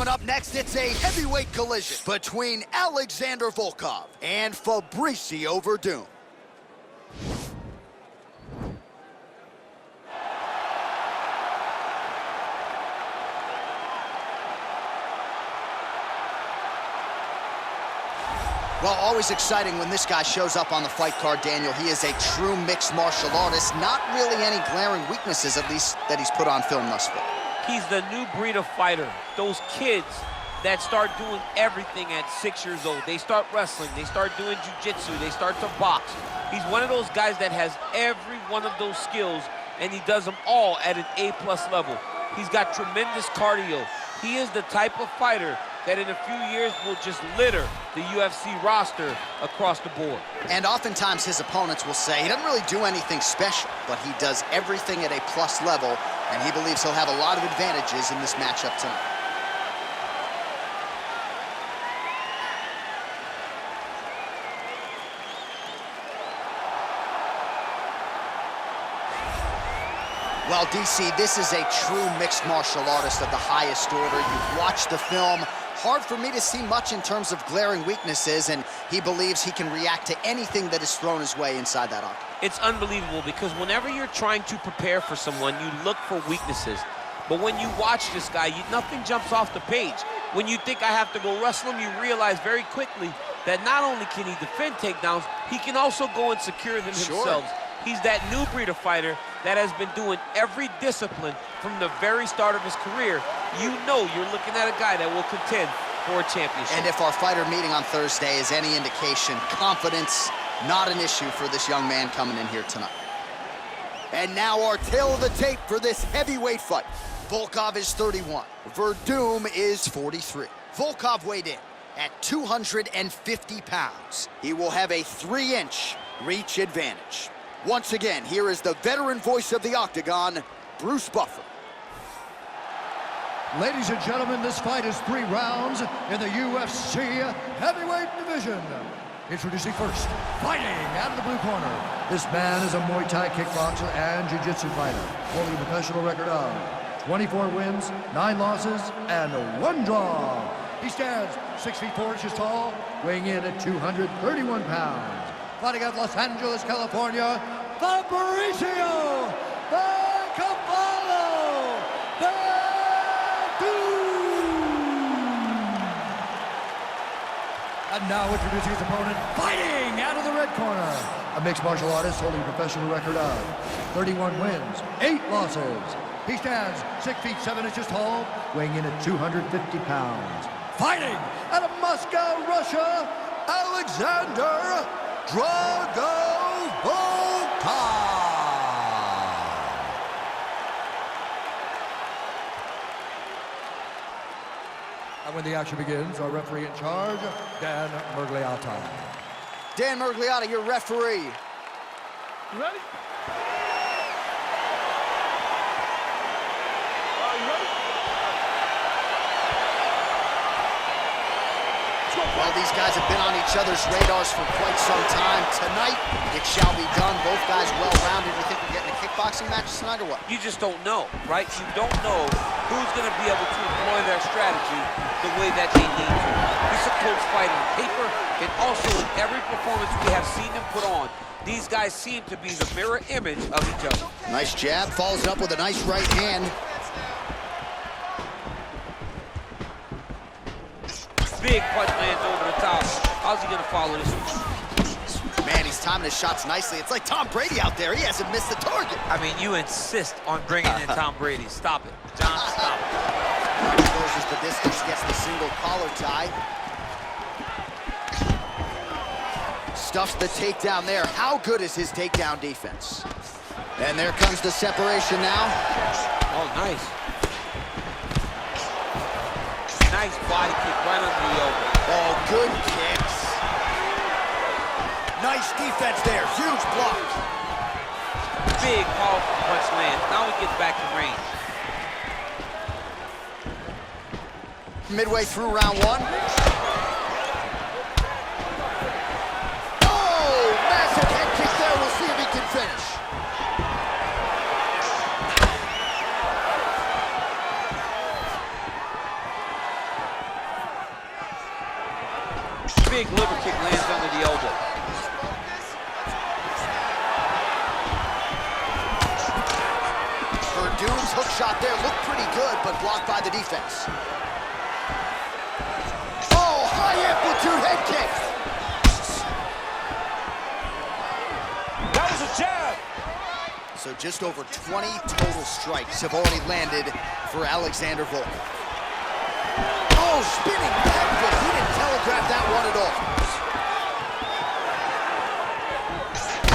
Coming up next, it's a heavyweight collision between Alexander Volkov and Fabricio Werdum. Well, always exciting when this guy shows up on the fight card, Daniel. He is a true mixed martial artist. Not really any glaring weaknesses, at least, that he's put on film thus far. He's the new breed of fighter. Those kids that start doing everything at 6 years old. They start wrestling, they start doing jiu-jitsu, they start to box. He's one of those guys that has every one of those skills, and he does them all at an A+ level. He's got tremendous cardio. He is the type of fighter that in a few years will just litter the UFC roster across the board. And oftentimes his opponents will say he doesn't really do anything special, but he does everything at a plus level, and he believes he'll have a lot of advantages in this matchup tonight. Well, DC, this is a true mixed martial artist of the highest order. You've watched the film. Hard for me to see much in terms of glaring weaknesses, and he believes he can react to anything that is thrown his way inside that octagon. It's unbelievable because whenever you're trying to prepare for someone, you look for weaknesses. But when you watch this guy, nothing jumps off the page. When you think I have to go wrestle him, you realize very quickly that not only can he defend takedowns, he can also go and secure them himself. He's that new breed of fighter that has been doing every discipline from the very start of his career. You know you're looking at a guy that will contend for a championship. And if our fighter meeting on Thursday is any indication, confidence, not an issue for this young man coming in here tonight. And now our tail of the tape for this heavyweight fight. Volkov is 31, Werdum is 43. Volkov weighed in at 250 pounds. He will have a 3-inch reach advantage. Once again, here is the veteran voice of the octagon, Bruce Buffer. Ladies and gentlemen, this fight is 3 rounds in the UFC heavyweight division. Introducing first, fighting out of the blue corner. This man is a Muay Thai kickboxer and jiu-jitsu fighter, holding a professional record of 24 wins, 9 losses, and 1 draw. He stands 6 feet 4 inches tall, weighing in at 231 pounds. Fighting out of Los Angeles, California, Fabricio Werdum. And now introducing his opponent, fighting out of the red corner. A mixed martial artist holding a professional record of 31 wins, 8 losses. He stands 6 feet 7 inches tall, weighing in at 250 pounds. Fighting out of Moscow, Russia, Alexander Volkov. And when the action begins, our referee in charge, Dan Mergliata. Dan Mergliata, your referee. You ready? Well, these guys have been on each other's radars for quite some time. Tonight, it shall be done. Both guys well-rounded. You think we're getting a kickboxing match tonight or what? You just don't know, right? You don't know who's going to be able to employ their strategy the way that they need to. It's a close fight on paper, and also in every performance we have seen them put on, these guys seem to be the mirror image of each other. Nice jab, follows up with a nice right hand. Big punch lands over the top. How's he gonna follow this one? Man, he's timing his shots nicely. It's like Tom Brady out there. He hasn't missed the target. I mean, you insist on bringing in Tom Brady. Stop it, John, stop it. He closes the distance, gets the single collar tie. Stuffs the takedown there. How good is his takedown defense? And there comes the separation now. Oh, nice. Nice body kick right under the elbow. Oh, good kicks. Nice defense there. Huge block. Big, powerful punch lands. Now he gets back in range. Midway through round 1. Oh, massive head kick there. We'll see if he can finish. Big liver kick lands under the elbow. Werdum's hook shot there looked pretty good, but blocked by the defense. Oh, high amplitude head kick. That was a jab. So just over 20 total strikes have already landed for Alexander Volkov. Oh, spinning back kick. He didn't telegraph that one at all.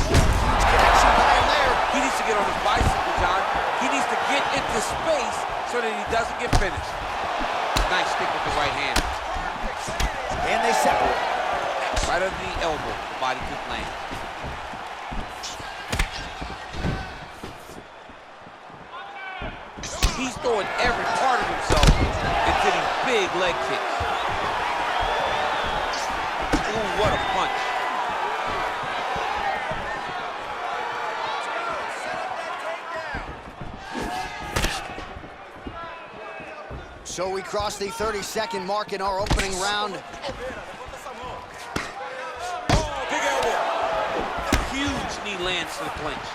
Huge connection by him there. He needs to get on his bicycle, John. He needs to get into space so that he doesn't get finished. Nice stick with the right hand. And they separate. Right under the elbow, the body kick lands. He's throwing every part of himself into these big leg kicks. Ooh, what a punch. So we cross the 30-second mark in our opening round. Oh, big elbow. Huge knee lands to the clinch.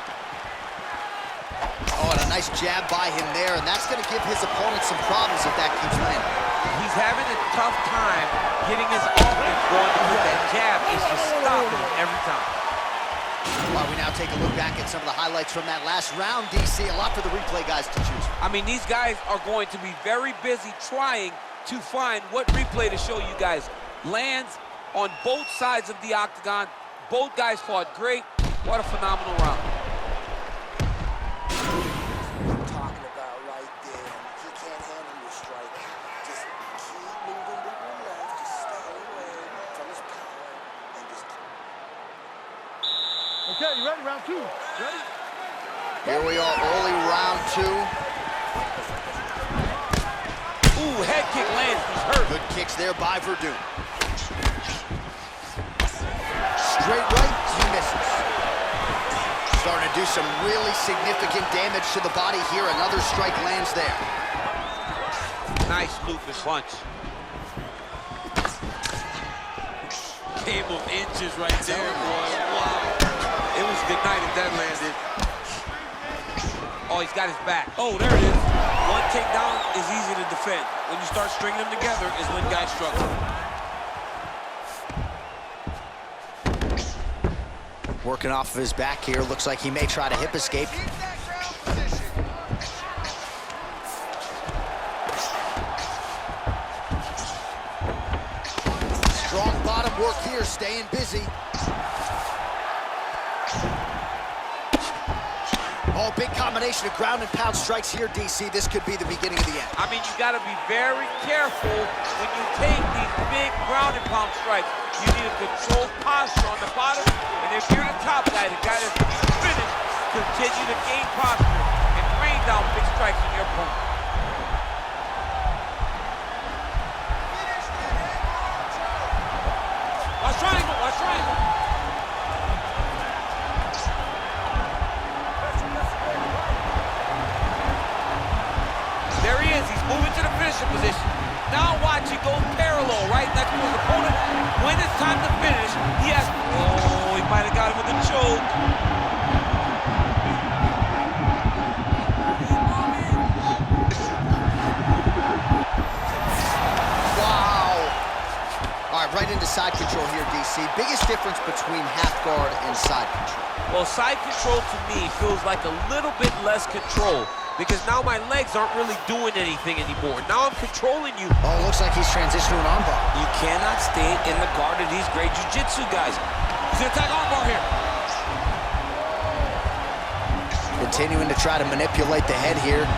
Oh, and a nice jab by him there, and that's going to give his opponent some problems if that keeps landing. He's having a tough time getting his offense going because that jab is just stopping him every time. While we now take a look back at some of the highlights from that last round, DC, a lot for the replay guys to choose from. I mean, these guys are going to be very busy trying to find what replay to show you guys. Lands on both sides of the octagon. Both guys fought great. What a phenomenal round. Talking about right there. He can't handle your strike. Just keep moving with your left. Just stay away from his power and just keep. Okay, you ready? Round two. Ready? Here we are, early round two. Ooh, head kick lands. He's hurt. Good kicks there by Werdum. Straight right, he misses. Starting to do some really significant damage to the body here. Another strike lands there. Nice looping punch. Game of inches right there, boy. Wow. It was good night if that landed. Oh, he's got his back. Oh, there it is. One takedown is easy to defend. When you start stringing them together is when guys struggle. Working off of his back here. Looks like he may try to hip escape. Strong bottom work here, staying busy. Oh, big combination of ground and pound strikes here, DC. This could be the beginning of the end. I mean, you got to be very careful when you take these big ground and pound strikes. You need a controlled posture on the bottom, and if you're the top guy, the guy that's going to be finished, continue to gain posture and rain down big strikes on your opponent. Watch triangle, watch triangle. There he is, he's moving to the finishing position. Now watch, he goes parallel right next to his opponent. When it's time to finish, he has, oh, he might have got him with a choke. Wow. All right, right into side control here, DC. Biggest difference between half guard and side control. Well, side control to me feels like a little bit less control because now my legs aren't really doing anything anymore. Now I'm controlling you. Oh, looks like he's transitioning to an armbar. You cannot stay in the guard of these great jiu-jitsu guys. He's gonna attack armbar here. Continuing to try to manipulate the head here.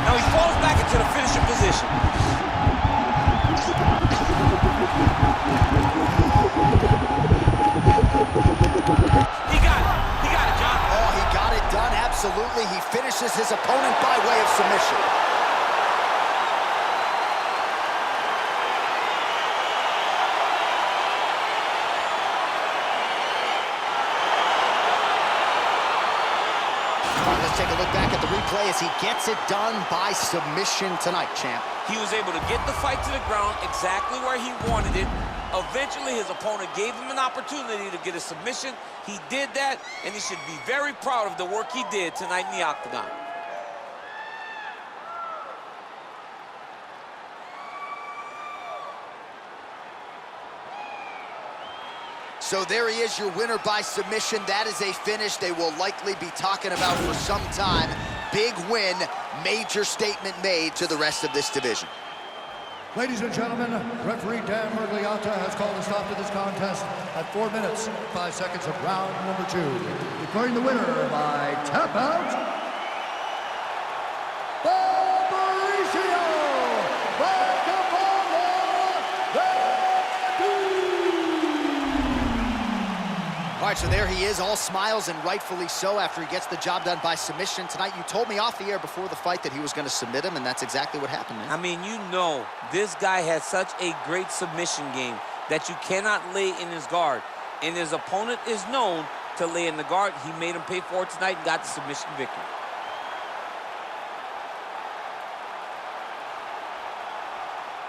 Now he falls back into the finishing position. He got it, John. Oh, he got it done, absolutely. He finishes his opponent by way of submission. All right, let's take a look back at the replay as he gets it done by submission tonight, champ. He was able to get the fight to the ground exactly where he wanted it. Eventually, his opponent gave him an opportunity to get a submission. He did that, and he should be very proud of the work he did tonight in the octagon. So there he is, your winner by submission. That is a finish they will likely be talking about for some time. Big win, major statement made to the rest of this division. Ladies and gentlemen, referee Dan Mergliotta has called a stop to this contest at 4 minutes, 5 seconds of round number 2. Declaring the winner by tap out, Fabricio Werdum. All right, so there he is, all smiles, and rightfully so, after he gets the job done by submission tonight. You told me off the air before the fight that he was going to submit him, and that's exactly what happened, man. I mean, you know, this guy has such a great submission game that you cannot lay in his guard. And his opponent is known to lay in the guard. He made him pay for it tonight and got the submission victory.